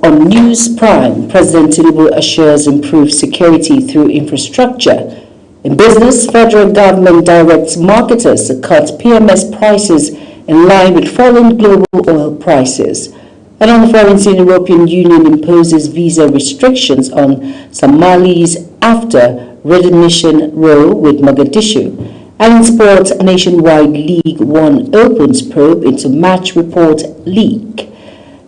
On News Prime, President Tinubu assures improved security through infrastructure. In business, federal government directs marketers to cut PMS prices in line with falling global oil prices. And on the foreign scene, European Union imposes visa restrictions on Somalis after readmission row with Mogadishu. And in sports, Nationwide League One opens probe into match report leak.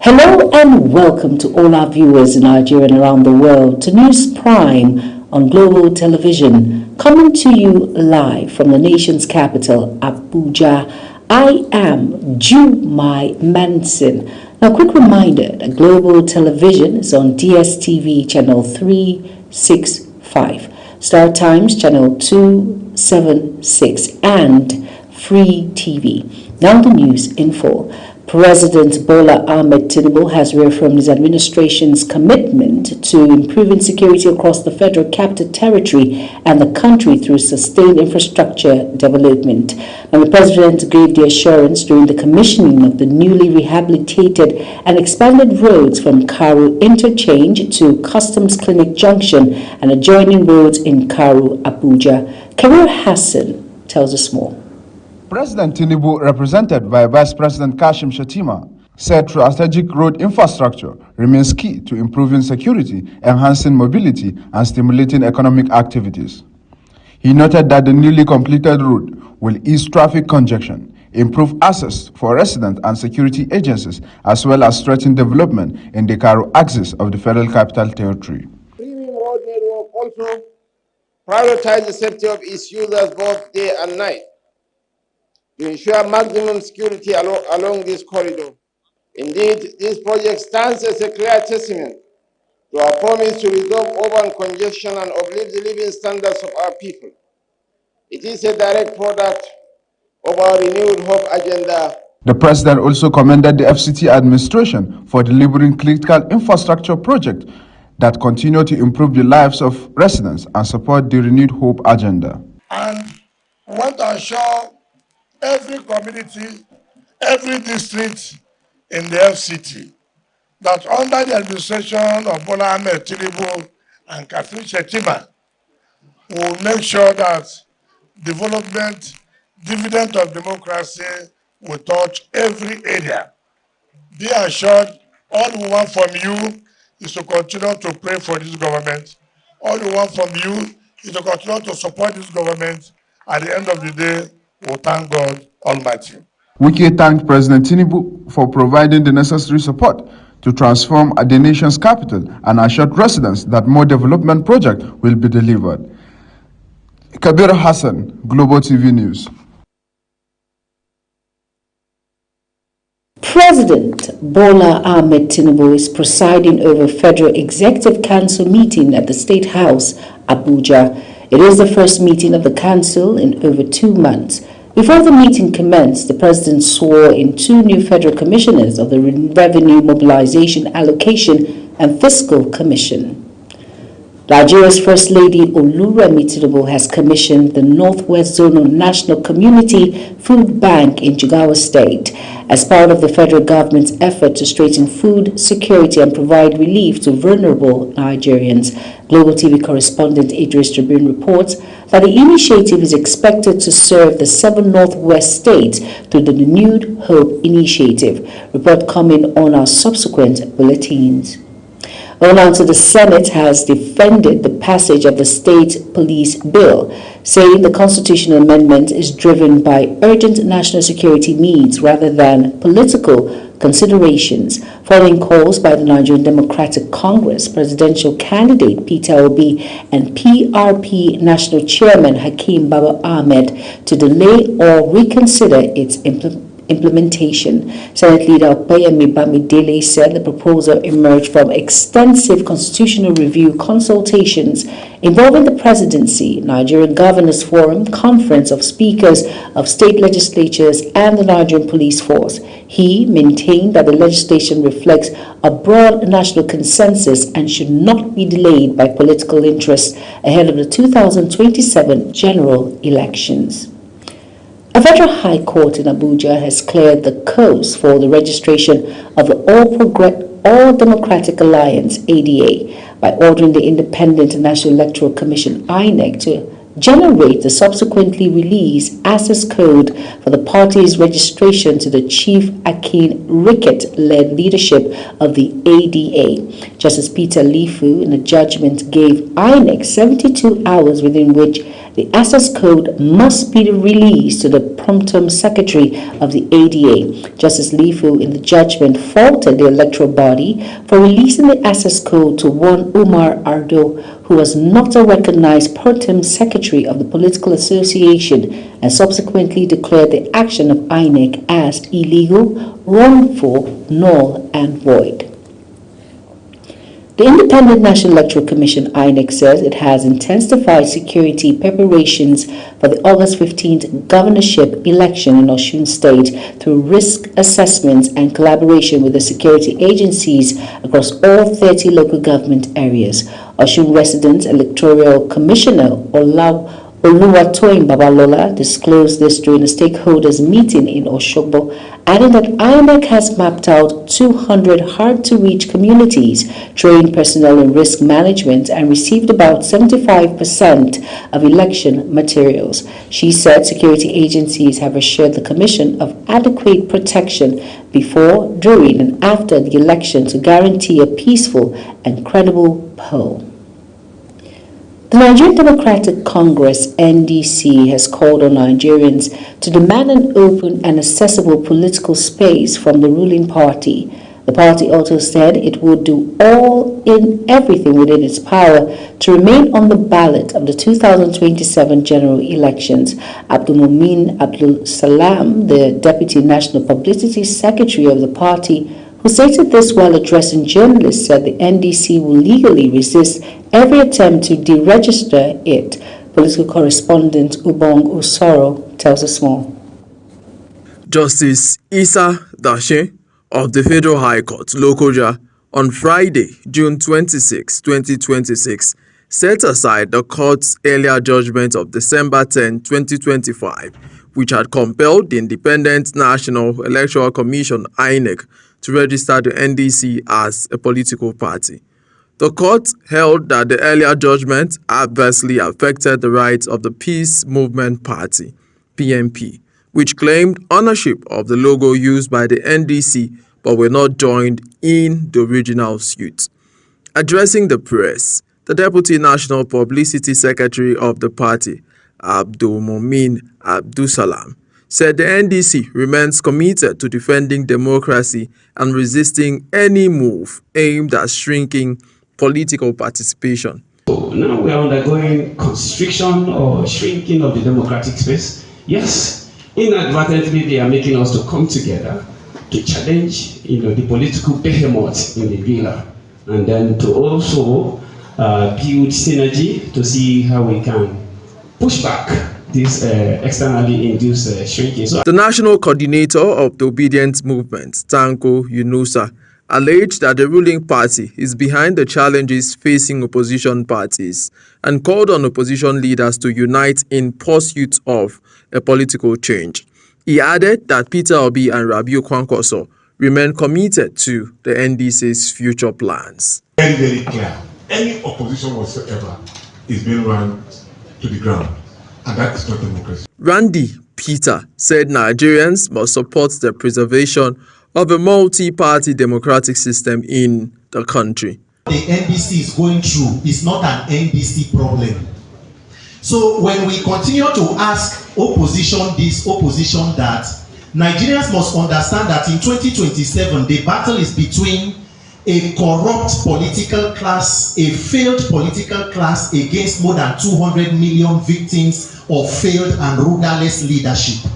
Hello and welcome to all our viewers in Nigeria and around the world to News Prime on Global Television, coming to you live from the nation's capital, Abuja. I am Jumai Manson. Now, a quick reminder that Global Television is on DSTV channel 365, Star Times channel 276, and Free TV. Now the news in full. President Bola Ahmed Tinubu has reaffirmed his administration's commitment to improving security across the Federal Capital Territory and the country through sustained infrastructure development. And the president gave the assurance during the commissioning of the newly rehabilitated and expanded roads from Karu Interchange to Customs Clinic Junction and adjoining roads in Karu, Abuja. Kabir Hassan tells us more. President Tinubu, represented by Vice President Kashim Shettima, said strategic road infrastructure remains key to improving security, enhancing mobility, and stimulating economic activities. He noted that the newly completed road will ease traffic congestion, improve access for residents and security agencies, as well as strengthen development in the Karu axis of the Federal Capital Territory. Premium road network also prioritize the safety of its users both day and night, to ensure maximum security along this corridor. Indeed, this project stands as a clear testament to our promise to resolve urban congestion and uplift the living standards of our people. It is a direct product of our renewed hope agenda. The president also commended the FCT administration for delivering critical infrastructure projects that continue to improve the lives of residents and support the renewed hope agenda. And we want to assure every community, every district in the FCT, that under the administration of Bola Ahmed Tinubu and Kashim Shettima, we will make sure that development, dividend of democracy, will touch every area. Be assured, all we want from you is to continue to pray for this government. All we want from you is to continue to support this government. At the end of the day, we thank God Almighty. Wike thanked President Tinubu for providing the necessary support to transform the nation's capital and assured residents that more development projects will be delivered. Kabir Hassan, Global TV News. President Bola Ahmed Tinubu is presiding over Federal Executive Council meeting at the State House, Abuja. It is the first meeting of the Council in over 2 months. Before the meeting commenced, the President swore in 2 new Federal Commissioners of the Revenue Mobilization Allocation and Fiscal Commission. Nigeria's First Lady Oluremi Tinubu has commissioned the Northwest Zonal National Community Food Bank in Jigawa State as part of the federal government's effort to strengthen food security and provide relief to vulnerable Nigerians. Global TV correspondent Idris Tribune reports that the initiative is expected to serve the 7 Northwest states through the Renewed Hope Initiative. Report coming on our subsequent bulletins. On to the Senate has defended the passage of the state police bill, saying the constitutional amendment is driven by urgent national security needs rather than political considerations. Following calls by the Nigerian Democratic Congress presidential candidate Peter Obi and PRP National Chairman Hakeem Baba Ahmed to delay or reconsider its implementation. Senate Leader Opeyemi Bamidele said the proposal emerged from extensive constitutional review consultations involving the presidency, Nigerian Governors Forum, Conference of Speakers of state legislatures, and the Nigerian Police Force. He maintained that the legislation reflects a broad national consensus and should not be delayed by political interests ahead of the 2027 general elections. A federal high court in Abuja has cleared the coast for the registration of the All Democratic Alliance, ADA, by ordering the Independent National Electoral Commission, INEC, to generate the subsequently released access code for the party's registration to the Chief Akin Rickett-led leadership of the ADA. Justice Peter Lifu, in the judgment, gave INEC 72 hours within which the access code must be released to the promptum secretary of the ADA. Justice Lifu, in the judgment, faulted the electoral body for releasing the access code to one Umar Ardo, who was not a recognized protem secretary of the political association, and subsequently declared the action of INEC as illegal, wrongful, null, and void. The Independent National Electoral Commission, INEC, says it has intensified security preparations for the August 15th governorship election in Osun State through risk assessments and collaboration with the security agencies across all 30 local government areas. Osun Resident Electoral Commissioner Oluwatoyin Babalola disclosed this during a stakeholders meeting in Osogbo, adding that INEC has mapped out 200 hard-to-reach communities, trained personnel in risk management, and received about 75% of election materials. She said security agencies have assured the Commission of adequate protection before, during, and after the election to guarantee a peaceful and credible poll. The Nigerian Democratic Congress, NDC, has called on Nigerians to demand an open and accessible political space from the ruling party. The party also said it would do everything within its power to remain on the ballot of the 2027 general elections. Abdulmumin Abdul Salam, the Deputy National Publicity Secretary of the party, who stated this while addressing journalists, said the NDC will legally resist every attempt to deregister it. Political correspondent Ubong Usoro tells us more. Justice Issa Dashe of the Federal High Court, Lokoja, on Friday, June 26, 2026, set aside the court's earlier judgment of December 10, 2025, which had compelled the Independent National Electoral Commission, INEC, to register the NDC as a political party. The court held that the earlier judgment adversely affected the rights of the Peace Movement Party, PMP, which claimed ownership of the logo used by the NDC but were not joined in the original suit. Addressing the press, the Deputy National Publicity Secretary of the party, Abdulmumin Abdulsalam, said the NDC remains committed to defending democracy and resisting any move aimed at shrinking political participation. So now we are undergoing constriction or shrinking of the democratic space. Yes, inadvertently they are making us to come together to challenge, the political behemoth in the villa, and then to also build synergy to see how we can push back this externally induced shrinking. The national coordinator of the Obedient Movement, Tanko Yunusa, alleged that the ruling party is behind the challenges facing opposition parties and called on opposition leaders to unite in pursuit of a political change. He added that Peter Obi and Rabiu Kwankwaso remain committed to the NDC's future plans. Very, very clear. Any opposition whatsoever is being run to the ground. And that is not democracy. Randy Peter said Nigerians must support the preservation of a multi-party democratic system in the country. The NDC is going through is not an NDC problem. So when we continue to ask opposition this, opposition that, Nigerians must understand that in 2027, the battle is between a corrupt political class, a failed political class against more than 200 million victims of failed and rudderless leadership.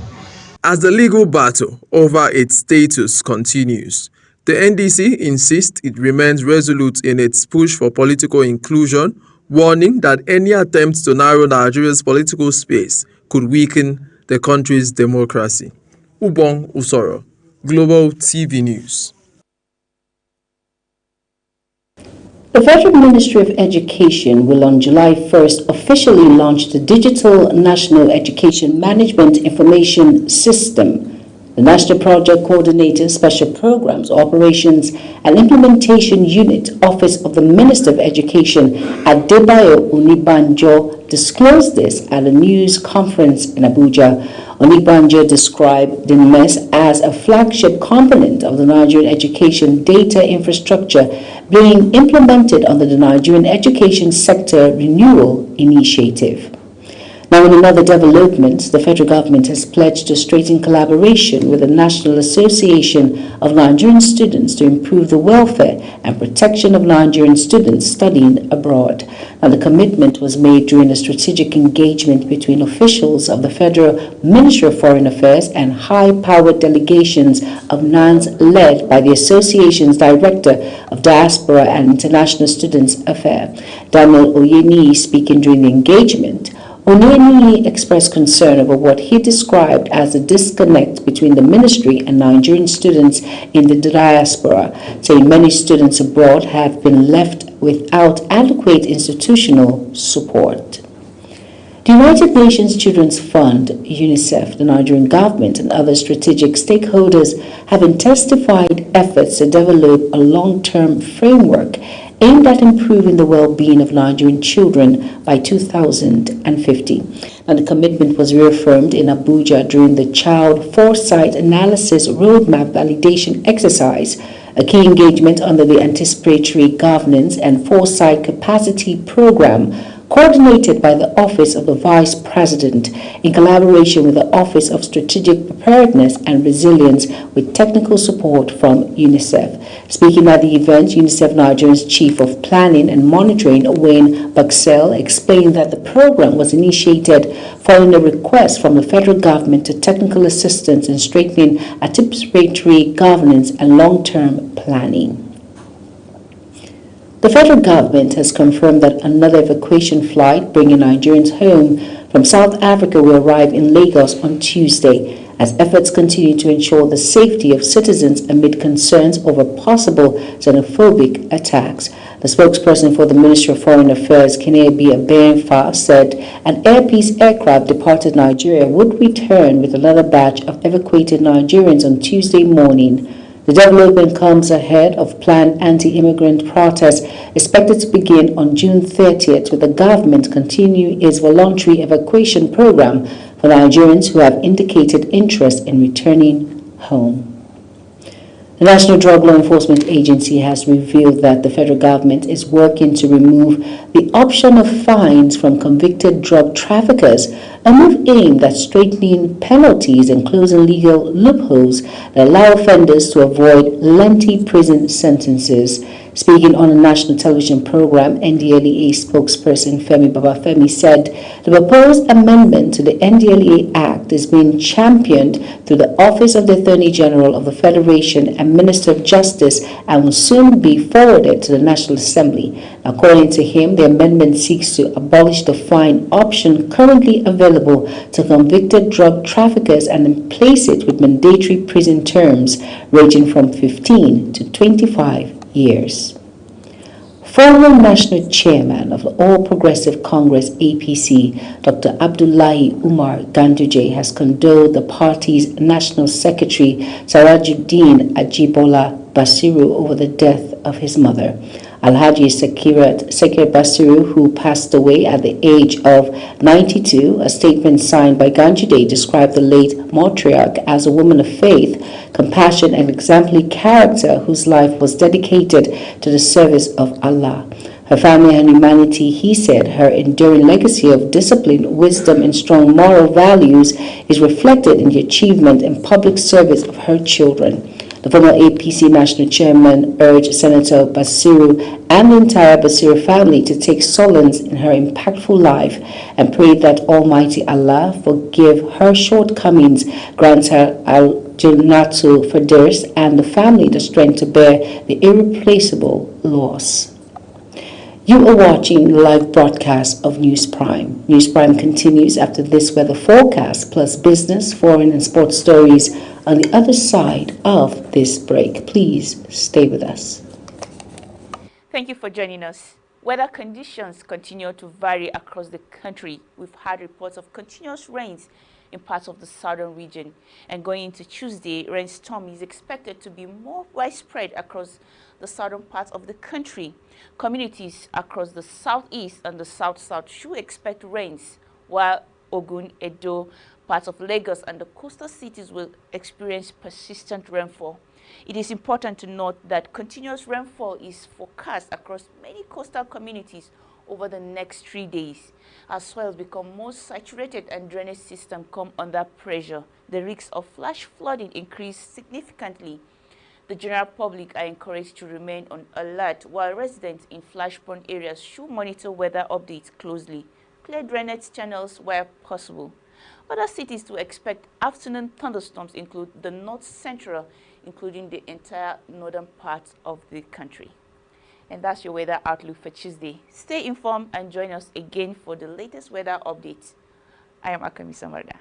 As the legal battle over its status continues, the NDC insists it remains resolute in its push for political inclusion, warning that any attempts to narrow Nigeria's political space could weaken the country's democracy. Ubong Usoro, Global TV News. The Federal Ministry of Education will on July 1st officially launch the Digital National Education Management Information System, The National Project Coordinator, Special Programs, Operations and Implementation Unit, Office of the Minister of Education, Adebayo Onibanjo, disclosed this at a news conference in Abuja. Onibanjo described the NIMES as a flagship component of the Nigerian education data infrastructure being implemented under the Nigerian Education Sector Renewal Initiative. Now, in another development, the federal government has pledged to strengthen collaboration with the National Association of Nigerian Students to improve the welfare and protection of Nigerian students studying abroad. Now, the commitment was made during a strategic engagement between officials of the Federal Ministry of Foreign Affairs and high-powered delegations of NANS led by the association's Director of Diaspora and International Students Affairs, Daniel Oyeni, speaking during the engagement. Onyenili expressed concern over what he described as a disconnect between the ministry and Nigerian students in the diaspora, saying many students abroad have been left without adequate institutional support. The United Nations Children's Fund, UNICEF, the Nigerian government, and other strategic stakeholders have intensified efforts to develop a long-term framework aimed at improving the well-being of Nigerian children by 2050. And the commitment was reaffirmed in Abuja during the Child Foresight Analysis Roadmap Validation Exercise, a key engagement under the Anticipatory Governance and Foresight Capacity Program, coordinated by the Office of the Vice President in collaboration with the Office of Strategic Preparedness and Resilience with technical support from UNICEF. Speaking at the event, UNICEF Nigeria's Chief of Planning and Monitoring, Wayne Buxell, explained that the program was initiated following a request from the federal government to technical assistance in strengthening anticipatory governance and long-term planning. The federal government has confirmed that another evacuation flight bringing Nigerians home from South Africa will arrive in Lagos on Tuesday, as efforts continue to ensure the safety of citizens amid concerns over possible xenophobic attacks. The spokesperson for the Ministry of Foreign Affairs, Kenebi Abenfa, said an Air Peace aircraft departed Nigeria would return with another batch of evacuated Nigerians on Tuesday morning. The development comes ahead of planned anti-immigrant protests expected to begin on June 30th, with the government continuing its voluntary evacuation program for Nigerians who have indicated interest in returning home. The National Drug Law Enforcement Agency has revealed that the federal government is working to remove the option of fines from convicted drug traffickers, a move aimed at straightening penalties and closing legal loopholes that allow offenders to avoid lengthy prison sentences. Speaking on a national television program, NDLEA spokesperson Femi Babafemi said the proposed amendment to the NDLEA Act is being championed through the Office of the Attorney General of the Federation and Minister of Justice and will soon be forwarded to the National Assembly. According to him, the amendment seeks to abolish the fine option currently available to convicted drug traffickers and replace it with mandatory prison terms ranging from 15 to 25 years. Former National Chairman of the All Progressive Congress APC, Dr. Abdullahi Umar Ganduje, has condoled the party's National Secretary Sirajuddin Ajibola Basiru over the death of his mother. Alhaji Sekir Basiru, who passed away at the age of 92, a statement signed by Ganduje described the late matriarch as a woman of faith, compassion, and exemplary character whose life was dedicated to the service of Allah. Her family and humanity, he said, her enduring legacy of discipline, wisdom, and strong moral values is reflected in the achievement and public service of her children. The former APC National Chairman urged Senator Basiru and the entire Basiru family to take solace in her impactful life and pray that Almighty Allah forgive her shortcomings, grant her Al-Jannatul Firdaus and the family the strength to bear the irreplaceable loss. You are watching the live broadcast of News Prime. News Prime continues after this weather forecast, plus business, foreign, and sports stories on the other side of this break. Please stay with us. Thank you for joining us. Weather conditions continue to vary across the country. We've had reports of continuous rains in parts of the southern region. And going into Tuesday, rainstorm is expected to be more widespread across the southern parts of the country. Communities across the southeast and the south-south should expect rains, while Ogun, Edo, parts of Lagos and the coastal cities will experience persistent rainfall. It is important to note that continuous rainfall is forecast across many coastal communities over the next 3 days. As soils become more saturated and drainage systems come under pressure, the risks of flash flooding increase significantly. The general public are encouraged to remain on alert, while residents in flash-prone areas should monitor weather updates closely, clear drainage channels where possible. Other cities to expect afternoon thunderstorms include the north central, including the entire northern part of the country. And that's your weather outlook for Tuesday. Stay informed and join us again for the latest weather updates. I am Akami Samarda.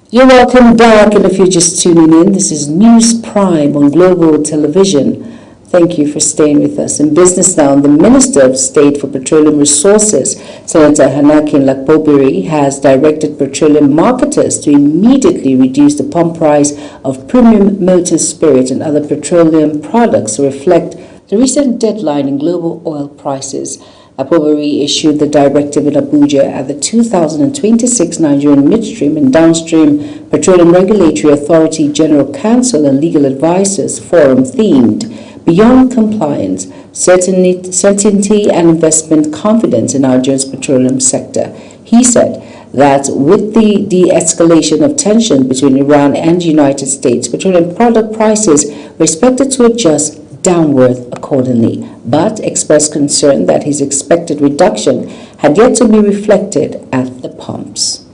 You're welcome back, and if you're just tuning in, this is News Prime on Global Television. Thank you for staying with us. In business now, the Minister of State for Petroleum Resources, Senator Hanakin Lakpobiri, has directed petroleum marketers to immediately reduce the pump price of premium motor spirit and other petroleum products to reflect the recent deadline in global oil prices. Lakpobiri issued the directive in Abuja at the 2026 Nigerian Midstream and Downstream Petroleum Regulatory Authority General Council and Legal Advisors Forum themed Beyond Compliance, Certainty and Investment Confidence in Nigeria's Petroleum Sector. He said that with the de-escalation of tension between Iran and the United States, petroleum product prices were expected to adjust downward accordingly, but expressed concern that his expected reduction had yet to be reflected at the pumps.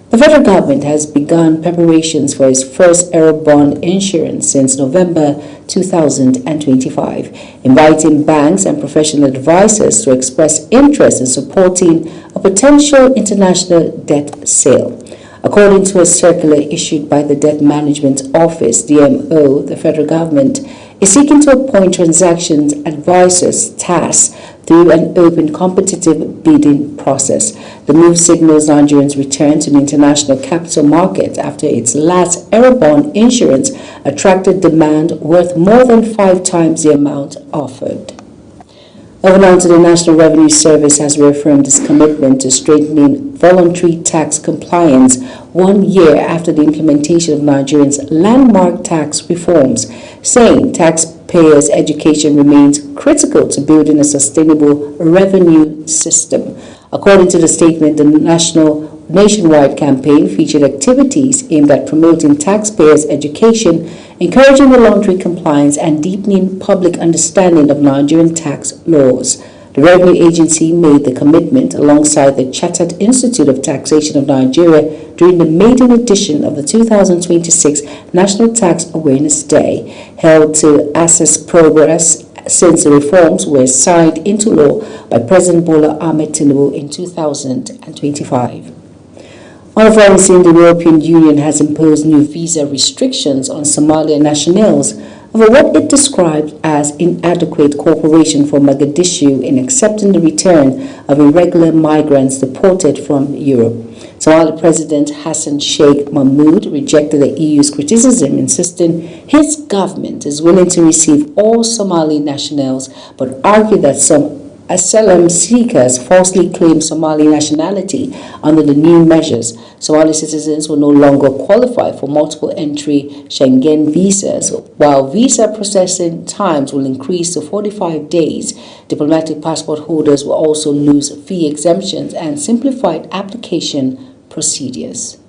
The federal government has begun preparations for its first Eurobond insurance since November 2025, inviting banks and professional advisors to express interest in supporting a potential international debt sale. According to a circular issued by the Debt Management Office, DMO, the federal government is seeking to appoint transactions advisors tasked through an open competitive bidding process. The move signals Nigerians' return to the international capital market after its last Eurobond insurance attracted demand worth more than 5 times the amount offered. Over now to the National Revenue Service has reaffirmed its commitment to strengthening voluntary tax compliance 1 year after the implementation of Nigerians' landmark tax reforms, saying taxpayers' education remains critical to building a sustainable revenue system. According to the statement, the nationwide campaign featured activities aimed at promoting taxpayers' education, encouraging voluntary compliance, and deepening public understanding of Nigerian tax laws. The Revenue Agency made the commitment alongside the Chartered Institute of Taxation of Nigeria during the maiden edition of the 2026 National Tax Awareness Day, held to assess progress since the reforms were signed into law by President Bola Ahmed Tinubu in 2025. On a foreign scene, the European Union has imposed new visa restrictions on Somalian nationals over what it described as inadequate cooperation for Mogadishu in accepting the return of irregular migrants deported from Europe. Somali President Hassan Sheikh Mahmoud rejected the EU's criticism, insisting his government is willing to receive all Somali nationals, but argued that some asylum seekers falsely claim Somali nationality under the new measures. Somali citizens will no longer qualify for multiple entry Schengen visas, while visa processing times will increase to 45 days. Diplomatic passport holders will also lose fee exemptions and simplified application procedures.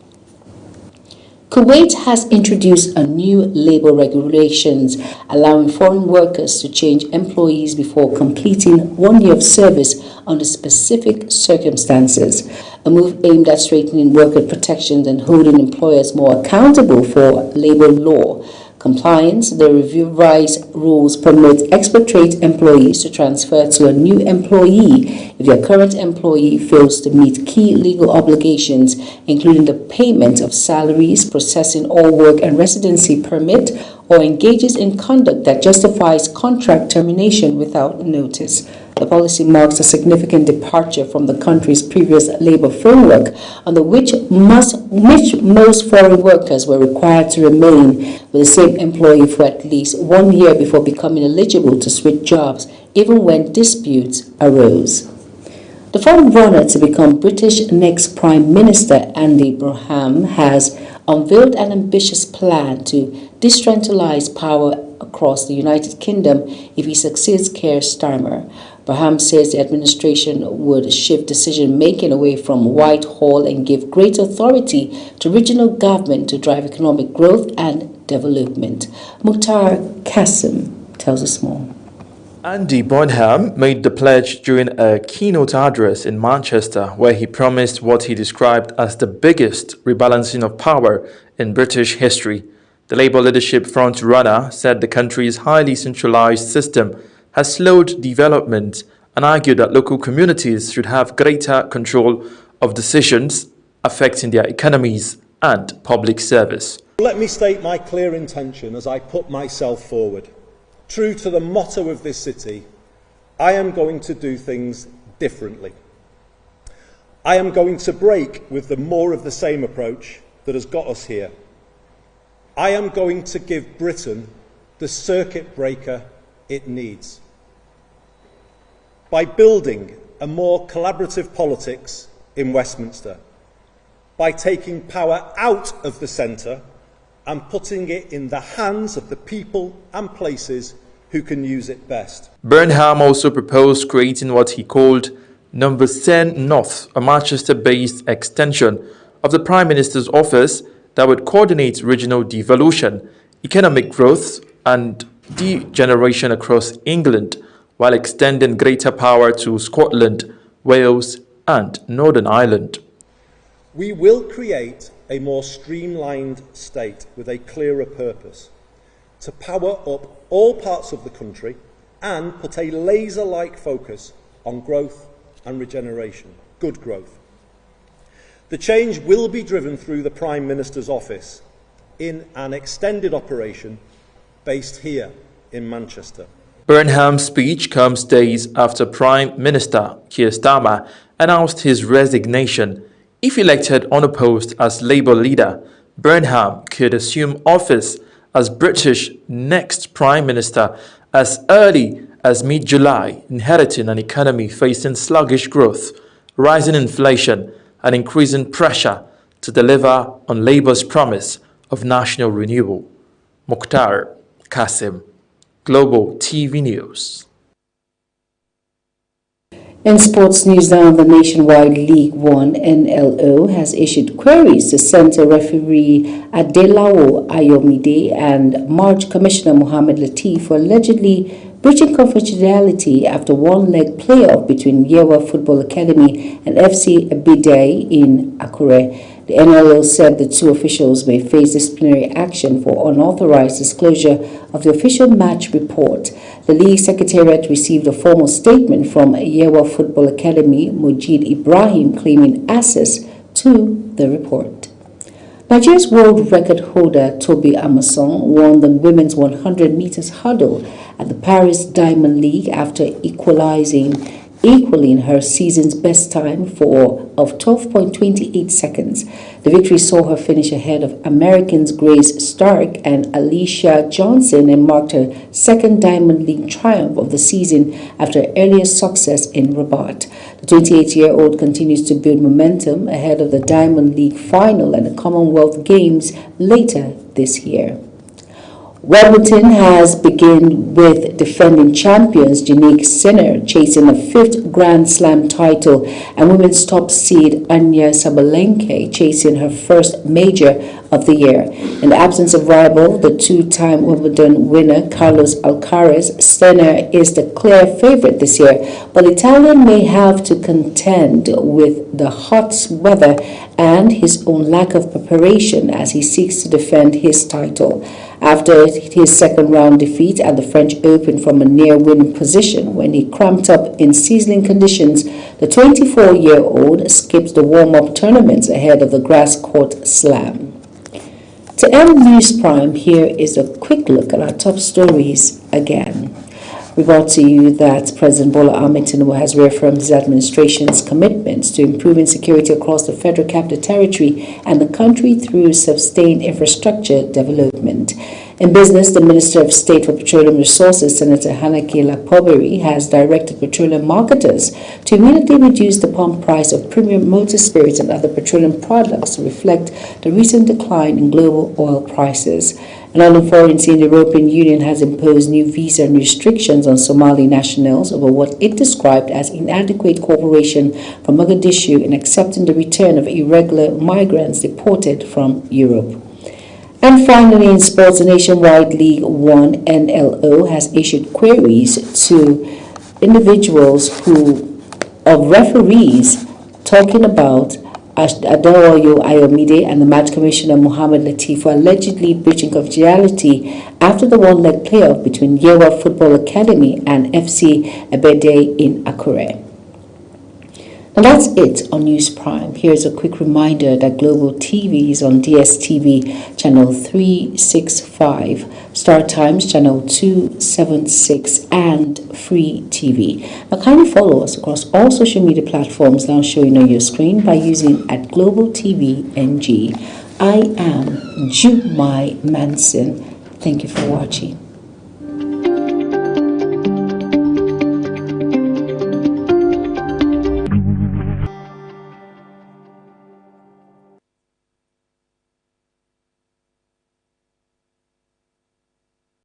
Kuwait has introduced a new labor regulations allowing foreign workers to change employees before completing 1 year of service under specific circumstances, a move aimed at strengthening worker protections and holding employers more accountable for labor law compliance. The revised rules permit expatriate employees to transfer to a new employee if their current employee fails to meet key legal obligations, including the payment of salaries, processing all work and residency permit, or engages in conduct that justifies contract termination without notice. The policy marks a significant departure from the country's previous labor framework, under which most foreign workers were required to remain with the same employee for at least 1 year before becoming eligible to switch jobs, even when disputes arose. The front runner to become British next Prime Minister, Andy Burnham, has unveiled an ambitious plan to decentralize power across the United Kingdom if he succeeds Keir Starmer. Burnham says the administration would shift decision-making away from Whitehall and give greater authority to regional government to drive economic growth and development. Mukhtar Qasim tells us more. Andy Burnham made the pledge during a keynote address in Manchester, where he promised what he described as the biggest rebalancing of power in British history. The Labour leadership front-runner said the country's highly centralised system has slowed development and argued that local communities should have greater control of decisions affecting their economies and public service. Let me state my clear intention as I put myself forward. True to the motto of this city, I am going to do things differently. I am going to break with the more of the same approach that has got us here. I am going to give Britain the circuit breaker it needs. By building a more collaborative politics in Westminster, by taking power out of the centre and putting it in the hands of the people and places who can use it best. Burnham also proposed creating what he called Number 10 North, a Manchester-based extension of the Prime Minister's office that would coordinate regional devolution, economic growth and degeneration across England, while extending greater power to Scotland, Wales and Northern Ireland. We will create a more streamlined state with a clearer purpose, to power up all parts of the country and put a laser-like focus on growth and regeneration, good growth. The change will be driven through the Prime Minister's office in an extended operation based here in Manchester. Burnham's speech comes days after Prime Minister Keir Starmer announced his resignation. If elected unopposed as Labour leader, Burnham could assume office as British next Prime Minister as early as mid-July, inheriting an economy facing sluggish growth, rising inflation and increasing pressure to deliver on Labour's promise of national renewal. Mukhtar Qasim, Global TV News. In sports news now, the Nationwide League One NLO has issued queries to Centre referee Adelawo Ayomide and March Commissioner Mohamed Latif for allegedly breaching confidentiality after one-leg playoff between Yewa Football Academy and FC Abidai in Akure. The NLO said the two officials may face disciplinary action for unauthorized disclosure of the official match report. The league secretariat received a formal statement from Yewa Football Academy, Mojid Ibrahim, claiming access to the report. Nigeria's world record holder Tobi Amusan won the women's 100 meters hurdle at the Paris Diamond League after equaling her season's best time of 12.28 seconds. The victory saw her finish ahead of Americans Grace Stark and Alicia Johnson and marked her second Diamond League triumph of the season after her earlier success in Rabat. The 28-year-old continues to build momentum ahead of the Diamond League final and the Commonwealth Games later this year. Wimbledon has begun with defending champions Jannik Sinner chasing a fifth Grand Slam title and women's top seed Anya Sabalenka chasing her first major of the year. In the absence of rival, the two-time Wimbledon winner Carlos Alcaraz, Sinner is the clear favorite this year, but the Italian may have to contend with the hot weather and his own lack of preparation as he seeks to defend his title. After his second round defeat at the French Open from a near winning position when he cramped up in sizzling conditions, the 24-year-old skipped the warm-up tournaments ahead of the grass court slam. To end News Prime, here is a quick look at our top stories again. We brought to you that President Bola Ahmed Tinubu has reaffirmed his administration's commitments to improving security across the Federal Capital Territory and the country through sustained infrastructure development. In business, the Minister of State for Petroleum Resources, Senator Hanake Lapobiri, has directed petroleum marketers to immediately reduce the pump price of premium motor spirits and other petroleum products to reflect the recent decline in global oil prices. And on the foreign scene, the European Union has imposed new visa and restrictions on Somali nationals over what it described as inadequate cooperation from Mogadishu in accepting the return of irregular migrants deported from Europe. And finally, in sports, the Nationwide League One NLO has issued queries to individuals of referees talking about Adeoyo Ayomide and the match commissioner Mohamed Latif for allegedly breaching confidentiality after the one-leg playoff between Yewa Football Academy and FC Ebede in Akure. And that's it on News Prime. Here's a quick reminder that Global TV is on DSTV channel 365, Star Times channel 276, and Free TV. Now kindly follow us across all social media platforms now showing on your screen by using @GlobalTVNG. I am Jumai Manson. Thank you for watching.